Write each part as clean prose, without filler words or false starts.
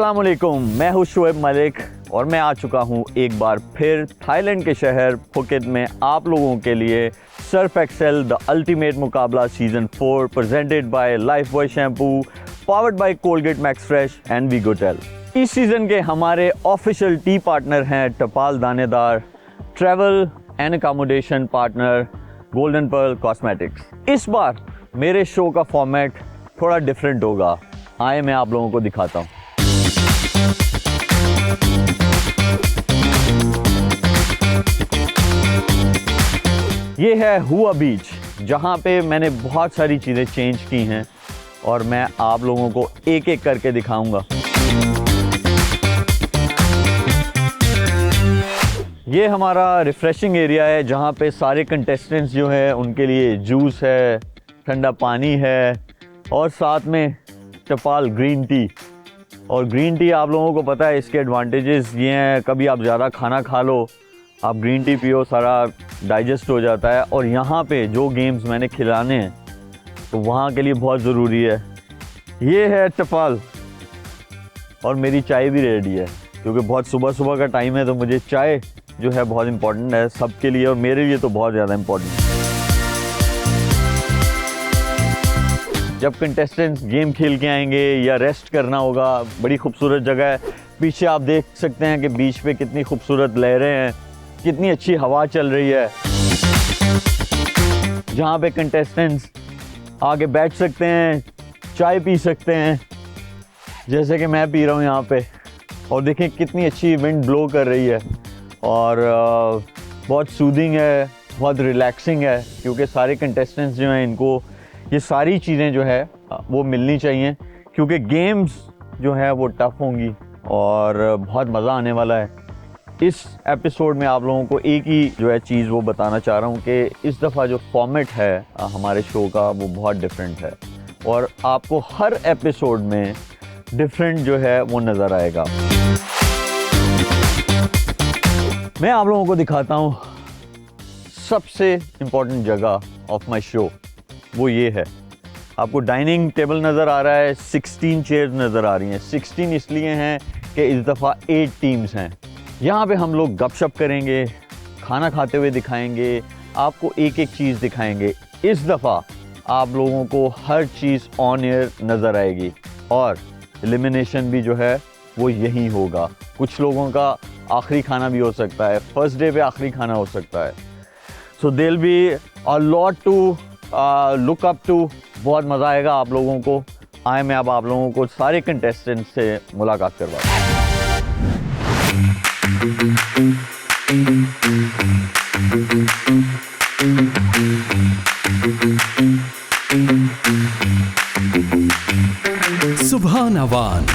अस्सलामुअलैकुम, मैं हूँ शुएब मलिक और मैं आ चुका हूँ एक बार फिर थाईलैंड के शहर फुकेट में आप लोगों के लिए सर्फ एक्सेल द अल्टीमेट मुकाबला season 4 presented by Lifebuoy shampoo powered by Colgate Max Fresh and वीगोटेल। इस सीज़न के हमारे ऑफिशियल टी पार्टनर हैं Tapal Danedar, travel and accommodation partner golden pearl cosmetics. इस बार मेरे शो का फॉर्मेट थोड़ा डिफरेंट होगा, आए मैं आप लोगों को दिखाता हूँ। ये है हुआ बीच, जहाँ पे मैंने बहुत सारी चीज़ें चेंज की हैं और मैं आप लोगों को एक एक करके दिखाऊंगा। ये हमारा रिफ़्रेशिंग एरिया है जहाँ पे सारे कंटेस्टेंट्स जो है उनके लिए जूस है, ठंडा पानी है और साथ में टपाल ग्रीन टी। और ग्रीन टी आप लोगों को पता है इसके एडवांटेजेस ये हैं, कभी आप ज़्यादा खाना खा लो, आप ग्रीन टी पियो, सारा डाइजेस्ट हो जाता है। और यहाँ पे जो गेम्स मैंने खिलाने हैं तो वहाँ के लिए बहुत ज़रूरी है। ये है टपाल और मेरी चाय भी रेडी है क्योंकि बहुत सुबह सुबह का टाइम है, तो मुझे चाय जो है बहुत इम्पॉर्टेंट है सबके लिए और मेरे लिए तो बहुत ज़्यादा इम्पॉर्टेंट है। जब कंटेस्टेंट्स गेम खेल के आएंगे या रेस्ट करना होगा, बड़ी खूबसूरत जगह है। पीछे आप देख सकते हैं कि बीच पे कितनी खूबसूरत लहरें हैं, कितनी अच्छी हवा चल रही है, जहाँ पे कंटेस्टेंट्स आके बैठ सकते हैं, चाय पी सकते हैं जैसे कि मैं पी रहा हूँ यहाँ पे। और देखें कितनी अच्छी विंड ब्लो कर रही है और बहुत सूदिंग है, बहुत रिलैक्सिंग है क्योंकि सारे कंटेस्टेंट्स जो हैं इनको ये सारी चीज़ें जो है वो मिलनी चाहिए क्योंकि गेम्स जो है वो टफ़ होंगी और बहुत मज़ा आने वाला है। इस एपिसोड में आप लोगों को एक ही जो है चीज़ वो बताना चाह रहा हूँ कि इस दफ़ा जो फॉर्मेट है हमारे शो का वो बहुत डिफरेंट है और आपको हर एपिसोड में डिफरेंट जो है वो नज़र आएगा। मैं आप लोगों को दिखाता हूँ सबसे इम्पोर्टेंट जगह ऑफ माई शो, वो ये है। आपको डाइनिंग टेबल नज़र आ रहा है, 16 चेयर्स नज़र आ रही हैं। 16 इसलिए हैं कि इस दफ़ा 8 टीम्स हैं। यहाँ पे हम लोग गपशप करेंगे, खाना खाते हुए दिखाएंगे, आपको एक एक चीज़ दिखाएंगे। इस दफ़ा आप लोगों को हर चीज़ ऑन एयर नज़र आएगी और एलिमिनेशन भी जो है वो यही होगा। कुछ लोगों का आखिरी खाना भी हो सकता है, फर्स्ट डे पे आखिरी खाना हो सकता है। So there will be a lot to look up to. बहुत मज़ा आएगा आप लोगों को। आए मैं अब आप लोगों को सारे कंटेस्टेंट से मुलाकात करवाता हूँ। सुभान अवान,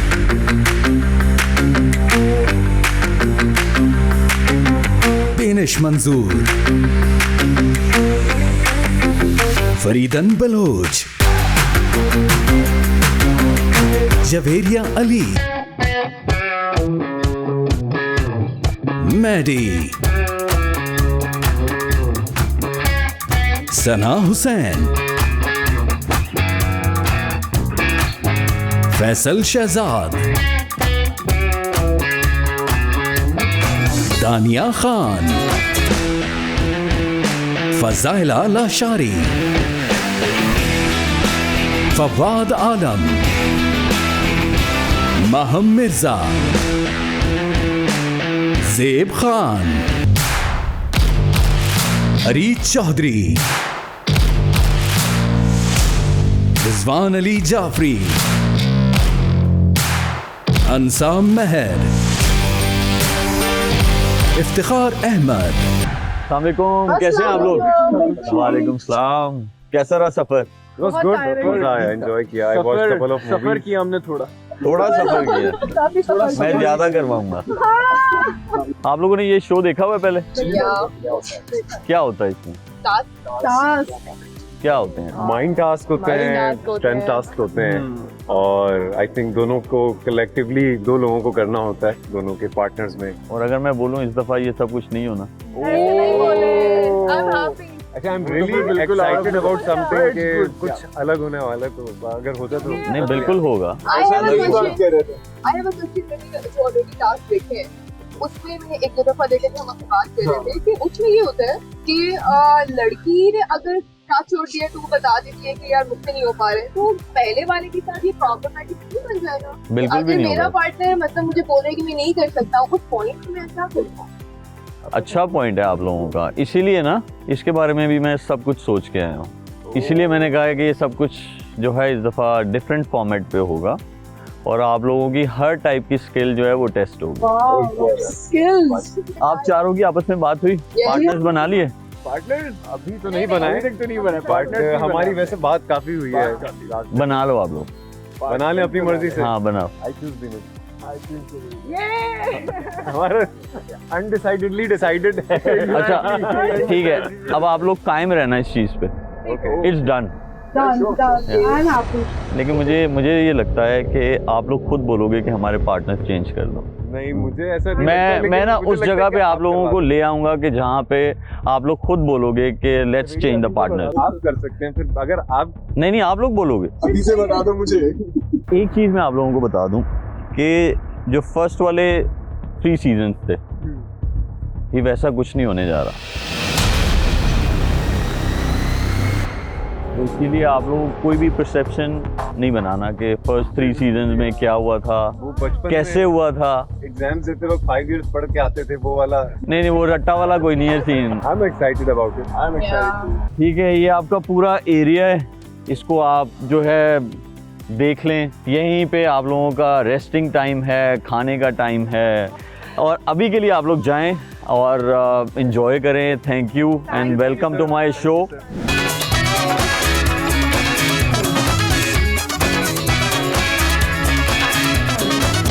बेनिश मंजूर, फरीदन बलोच, जवेरिया अली, मैडी, सना हुसैन, फैसल शहजाद, दानिया खान, फजाइला लाशारी, फवाद आलम, महम मिर्जा, ज़ेब खान, अरीज चौधरी, रिजवान अली जाफरी, अंसाम महर, इफ्तिखार अहमद। अस्सलाम वालेकुम, कैसे हैं आप लोग? वालेकुम सलाम। कैसा रहा सफ़र? Was good. एंजॉय किया। I watched couple of movies. सफर किया हमने थोड़ा सफर किया। मैं ज़्यादा करवाऊंगा। आप लोगों ने ये शो देखा हुआ है पहले? क्या होता है इसमें? क्या होते हैं? माइंड टास्क होते हैं, स्ट्रेंथ टास्क होते हैं और आई थिंक दोनों को कलेक्टिवली 2 लोगों को करना होता है, दोनों के पार्टनर्स में। और अगर मैं बोलूँ इस दफ़ा ये सब कुछ नहीं होना, अच्छा, I am really excited about something कि कुछ अलग होने वाला है, तो अगर होता तो नहीं बिल्कुल होगा। I have a question मैंने जो ऑलरेडी टास्क देखे हैं उसमें मैंने एक दो दफा देखे थे, हम आपसे बात कर रहे थे कि उसमें ये होता है कि लड़की ने अगर साथ छोड़ दिया तो वो बता देती है कि यार मुझसे नहीं हो पा रहे, तो पहले वाले के साथ ये प्रॉब्लमेटिक नहीं बन जाएगा? बिल्कुल भी अगर नहीं मेरा होगा। पार्टनर मतलब मुझे बोल रहा है कि मैं नहीं कर सकता हूँ, उस पॉइंट में मैं क्या करूँ? अच्छा पॉइंट है आप लोगों का, इसीलिए ना इसके बारे में भी मैं सब कुछ सोच के आया हूँ। इसीलिए मैंने कहा है कि ये सब कुछ जो है इस दफ़ा डिफरेंट फॉर्मेट पे होगा और आप लोगों की हर टाइप की स्किल जो है वो टेस्ट होगी। स्किल्स आप चारों की आपस में बात हुई, पार्टनर्स बना लिए? पार्टनर अभी तो नहीं बनाए, तो नहीं बनाए पार्टनर। हमारी वैसे बात काफी हुई है, बना लो आप लोग। बना लें अपनी मर्जी से। हाँ बनाओ। हमारा अनडिसाइडेडली डिसाइडेड है। अच्छा ठीक है, अब आप लोग कायम रहना इस चीज़ पे। It's done. लेकिन मुझे ये लगता है कि आप लोग खुद बोलोगे कि हमारे पार्टनर चेंज कर दो। नहीं, मुझे ऐसा नहीं लगता, लेकिन मैं ना मुझे उस लगता है जगह कि पे आप लोगों को करवा ले आऊंगा कि जहाँ पे आप लोग खुद बोलोगे कि लेट्स चेंज द पार्टनर। आप कर सकते हैं, फिर अगर आप नहीं आप लोग बोलोगे। अभी से बता दो मुझे। एक चीज़ मैं आप लोगों को बता दूं कि जो फर्स्ट वाले 3 सीजन्स थे ये वैसा कुछ नहीं होने जा रहा। तो इसीलिए आप लोगों को कोई भी परसेप्शन नहीं बनाना कि फर्स्ट 3 सीजन्स में क्या हुआ था, वो बचपन कैसे हुआ था। एग्जाम देते वक्त 5 इयर्स पढ़ के आते थे, वो वाला। नहीं वो रट्टा वाला कोई नहीं है scene. I am excited about it. I am excited. ठीक है, ये आपका पूरा एरिया है, इसको आप जो है देख लें। यहीं पे आप लोगों का रेस्टिंग टाइम है, खाने का टाइम है, और अभी के लिए आप लोग जाएं और एंजॉय करें। Thank you and welcome to my show.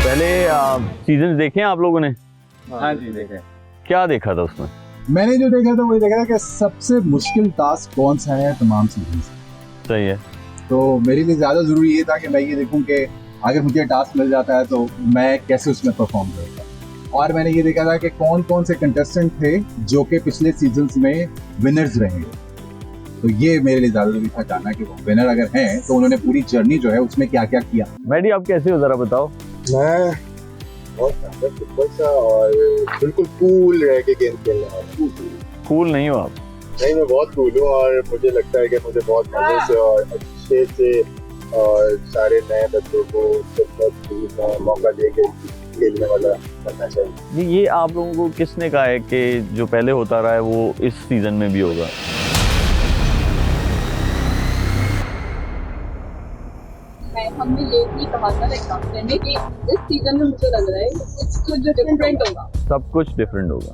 पहले सीजन देखे हैं आप लोगों ने? हाँ जी, देखें। क्या देखा था उसमें? मैंने जो देखा था वो देखा था कि सबसे मुश्किल टास्क कौन सा है तमाम सीजन से। सही है। तो मेरे लिए ज्यादा जरूरी ये था कि मैं ये देखूं कि अगर मुझे टास्क मिल जाता है तो मैं कैसे उसमें परफॉर्म करूंगा। और मैंने ये देखा था कि कौन कौन से कंटेस्टेंट थे जो कि पिछले सीजन्स में विनर्स रहे। तो ये मेरे लिए ज्यादा जरूरी था जानना कि वो विनर अगर हैं तो उन्होंने पूरी जर्नी जो है उसमें क्या क्या किया। मैडी आप कैसे हो जरा बताओ। मैं बहुत फुटबॉल सा और बिल्कुल कूल रह के गेम खेलने वाला। कूल नहीं हो आप? नहीं, मैं बहुत कूल हूँ और मुझे लगता है कि मुझे बहुत मजे से और अच्छे से और सारे नए बच्चों को मौका दे के खेलने वाला बनना चाहिए। ये आप लोगों को किसने कहा है कि जो पहले होता रहा है वो इस सीजन में भी होगा? हमने ये भी कहा था एग्जाम्पल में कि इस सीजन में मुझे लग रहा है कुछ जो डिफरेंट होगा, सब कुछ डिफरेंट होगा।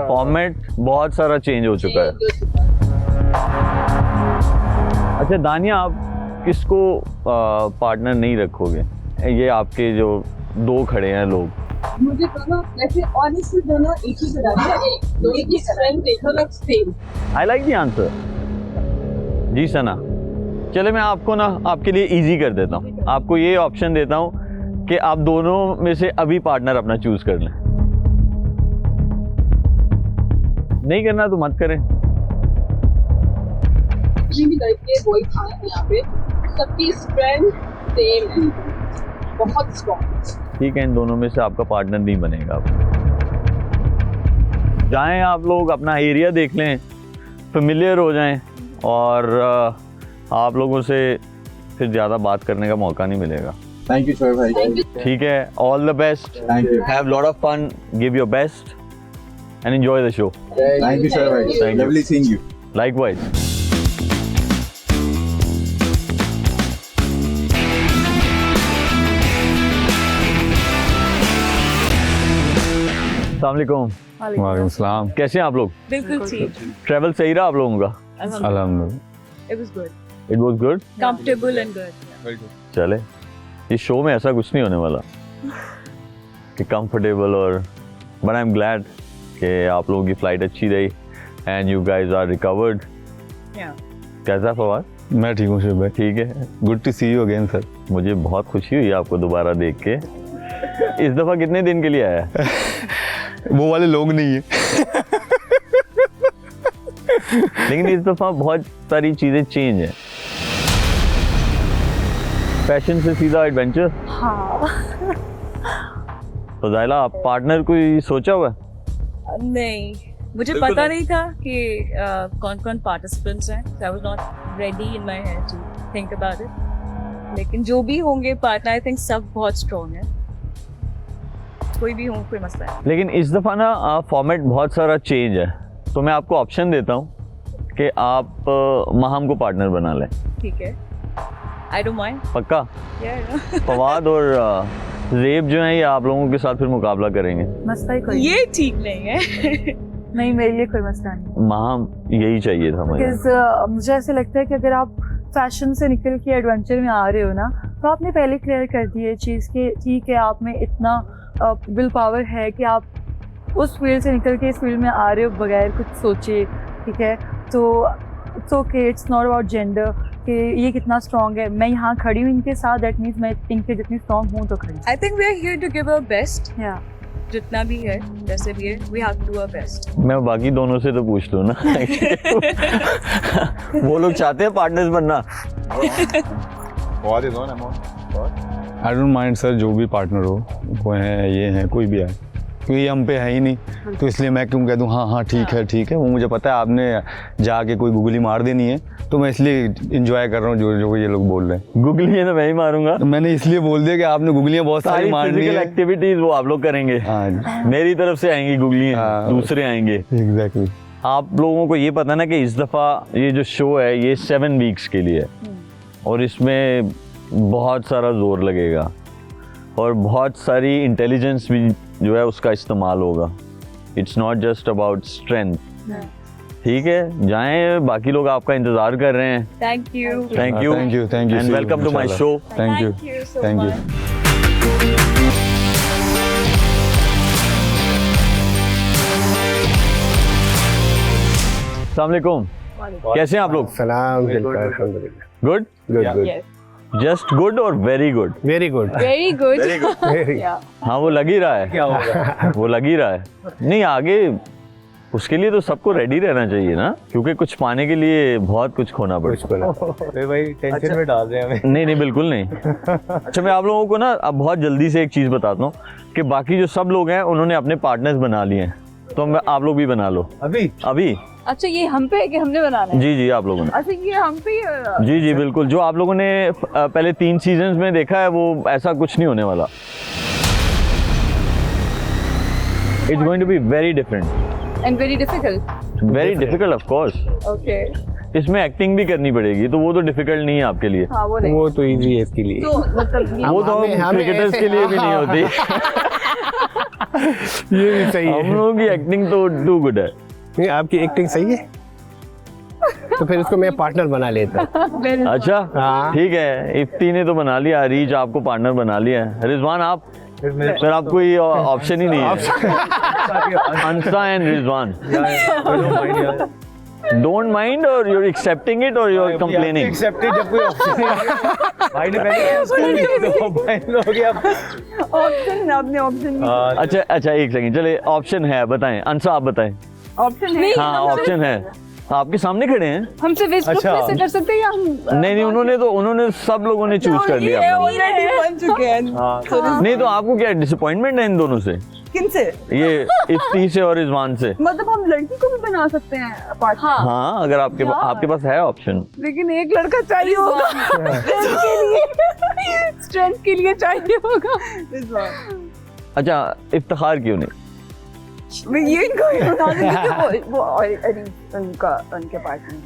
फॉर्मेट बहुत सारा चेंज हो चुका है। अच्छा दानिया, आप किसको पार्टनर नहीं रखोगे? ये आपके जो 2 खड़े हैं लोग। मुझे दोनों वैसे ऑनेस्टली दोनों एक ही तरह है, एक ही स्ट्रेंथ एक अलग same. I like the answer. जी सना, चले मैं आपको ना आपके लिए इजी कर देता हूँ। आपको ये ऑप्शन देता हूँ कि आप दोनों में से अभी पार्टनर अपना चूज कर लें। नहीं करना तो मत करें। जितनी भी लड़के बॉय हैं यहाँ पे सबकी स्ट्रेंथ सेम है, बहुत स्ट्रॉन्ग। ठीक है, इन दोनों में से आपका पार्टनर नहीं बनेगा। जाएं आप लोग, अपना एरिया देख लें, फेमिलियर हो जाएं, और आप लोगों से फिर ज़्यादा बात करने का मौका नहीं मिलेगा। थैंक यू शोएब भाई। ठीक है, all the best, thank you. Have lot of fun, give your best and enjoy the show. Thank you Shoaib भाई। Thank you. Lovely seeing you. Likewise. अस्सलाम वालेकुम। वालेकुम सलाम। कैसे हैं आप लोग? बिल्कुल ठीक। ट्रैवल सही रहा आप लोगों का? अल्हम्दुलिल्लाह। It was good. It was good. Comfortable and good. चले, इस शो में ऐसा कुछ नहीं होने वाला कि कंफर्टेबल, और बट आई एम ग्लैड कि आप लोगों की फ्लाइट अच्छी रही and you guys are recovered. Yeah. कैसा फवाद? मैं ठीक हूँ शुभ भाई। ठीक है, good to see you again sir. मुझे बहुत खुशी हुई आपको दोबारा देख के। इस दफ़ा कितने दिन के लिए आया? वो वाले लोग नहीं है। लेकिन इस दफा बहुत सारी चीजें चेंज हैं। फैशन से सीधा एडवेंचर। हाँ। तो जायला, आप पार्टनर कोई सोचा हुआ है? नहीं, मुझे पता नहीं था कि कौन कौन पार्टिसिपेंट्स हैं। I was not ready in my head to think about it. लेकिन जो भी होंगे पार्टनर, आई थिंक सब बहुत स्ट्रॉन्ग है। कोई भी हो, कोई मसला है। लेकिन इस दफा ना फॉर्मेट बहुत सारा चेंज है, तो मैं आपको ऑप्शन देता हूँ कि आप महाम को पार्टनर बना लें। ठीक है, आई डोंट माइंड। पक्का? Yeah. फवाद और जेब जो है ये आप लोगों के साथ फिर मुकाबला करेंगे। मसला ही कोई ये ठीक नहीं है। नहीं, मेरे लिए कोई मसला नहीं। महाम यही चाहिए था मुझे। Because, मुझे ऐसे लगता है कि अगर आप फैशन से निकल के एडवेंचर में आ रहे हो ना, तो आपने पहले क्लियर कर दी है चीज़ कि ठीक है, आप में इतना विल पावर है कि आप उस फील्ड से निकल के इस फील्ड में आ रहे हो बगैर कुछ सोचे। ठीक है, तो it's okay, it's not about gender कि ये कितना स्ट्रॉन्ग है। मैं यहाँ खड़ी हूँ इनके साथ, दैट मीन्स मैं इनके जितनी स्ट्रॉन्ग हूँ तो खड़ी। I think we are here to give our best. या जितना भी है, जैसे भी है, we have to do our best. मैं बाकी दोनों से तो पूछ लूँ ना। वो लोग चाहते हैं पार्टनर्स बनना। बहुत is on amount. I don't mind sir, जो भी पार्टनर हो, कोई है, ये है, कोई भी है, क्योंकि हम पे है ही नहीं, तो इसलिए मैं क्यों कह दूँ हाँ हाँ ठीक है ठीक है। वो मुझे पता है आपने जाके कोई गुगली मार देनी है, तो मैं इसलिए इंजॉय कर रहा हूँ जो जो ये लोग बोल रहे हैं। गुगली तो मैं ही मारूंगा। तो मैंने इसलिए बोल दिया कि आपने गुगलियाँ बहुत सारी मारनी फिजिकल है। एक्टिविटीज वो आप लोग करेंगे। हाँ, मेरी तरफ से आएंगी गुगलियाँ, हाँ। दूसरे आएंगे। एग्जैक्टली। आप लोगों को ये पता ना कि इस दफ़ा ये जो शो है ये 7 वीक्स के लिए है, और इसमें बहुत सारा जोर लगेगा और बहुत सारी इंटेलिजेंस भी जो है उसका इस्तेमाल होगा। It's not just about strength. ठीक है, जाएं, बाकी लोग आपका इंतजार कर रहे हैं। Thank you. Thank you thank you and welcome to my show. Thank you so thank you. much. अस्सलाम वालेकुम, कैसे हैं आप लोग? सलाम। गुड? Yes. जस्ट गुड और very good? Very good. Very good. Yeah. हाँ, वो लग ही रहा है। क्या होगा? वो लग ही रहा है। नहीं, आगे उसके लिए तो सबको रेडी रहना चाहिए ना, क्योंकि कुछ पाने के लिए बहुत कुछ खोना पड़ता है। भाई टेंशन में डाल रहे हैं हमें। नहीं नहीं, बिल्कुल नहीं। अच्छा, मैं आप लोगों को ना अब बहुत जल्दी से एक चीज़ बताता हूँ कि बाकी जो सब लोग हैं उन्होंने अपने पार्टनर्स बना लिए हैं, तो आप लोग भी बना लो अभी। अच्छा, ये हम पे है कि हमने बनाना है? जी जी, आप लोगों ने। अच्छा, ये हम पे ही है। जी जी बिल्कुल, जो आप लोगों ने पहले 3 सीजन्स में देखा है वो ऐसा कुछ नहीं होने वाला। It's going to be very different And very difficult. Very difficult of course. Okay. इसमें एक्टिंग भी करनी पड़ेगी, तो वो तो डिफिकल्ट नहीं है आपके लिए। हाँ, वो नहीं। वो तो इजी है इसके लिए। तो मतलब वो तो क्रिकेटर्स के लिए भी नहीं होती। ये भी सही हम लोगों की एक्टिंग तो टू गुड है। नहीं, आपकी एक्टिंग सही है, तो फिर उसको मैं पार्टनर बना लेता। अच्छा हाँ। ठीक है, इफ्ती ने तो बना लिया, रीच आपको पार्टनर बना लिया है। रिजवान आप? फिर आपको ये ऑप्शन ही नहीं है। अंसा एंड रिजवान, डोंट माइंड और यू आर एक्सेप्टिंग इट और यू आर कंप्लेनिंग? एक्सेप्टेड, जब कोई ऑप्शन भाई ने पहले ऑप्शन, आपने ऑप्शन अच्छा अच्छा, एक सेकंड, चले ऑप्शन है, बताएं। अंसा आप बताएं। ऑप्शन है? हाँ ऑप्शन है, आपके सामने खड़े हैं। हम सिर्फ इस ग्रुप में से कर सकते हैं या हम नहीं नहीं, उन्होंने सब लोगों ने चूज कर लिया अपना। ऑलरेडी बन चुके हैं। नहीं तो आपको क्या डिसअपॉइंटमेंट है इन दोनों से? किनसे? ये इफ्ती से और रिजवान से। मतलब हम लड़की को भी बना सकते हैं पार्टनर? हाँ, अगर आपके पास है ऑप्शन। लेकिन एक लड़का चाहिए होगा स्ट्रेंथ के लिए चाहिए होगा। अच्छा, इफ्तिखार क्यों नहीं? ये इनको बता देंगे कि वो उनके पार्टनर।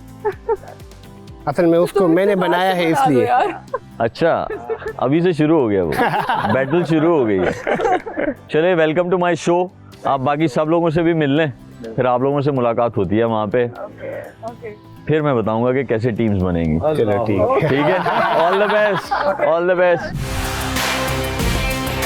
असल में उसको मैंने बनाया है इसलिए। अच्छा, अभी से शुरू हो गया वो बैटल शुरू हो गई है। चले, वेलकम टू माय शो। आप बाकी सब लोगों से भी मिल लें, फिर आप लोगों से मुलाकात होती है वहाँ पे। फिर मैं बताऊंगा कि कैसे टीम्स बनेंगी। चलो ठीक है। ठीक है, all the best, all the best.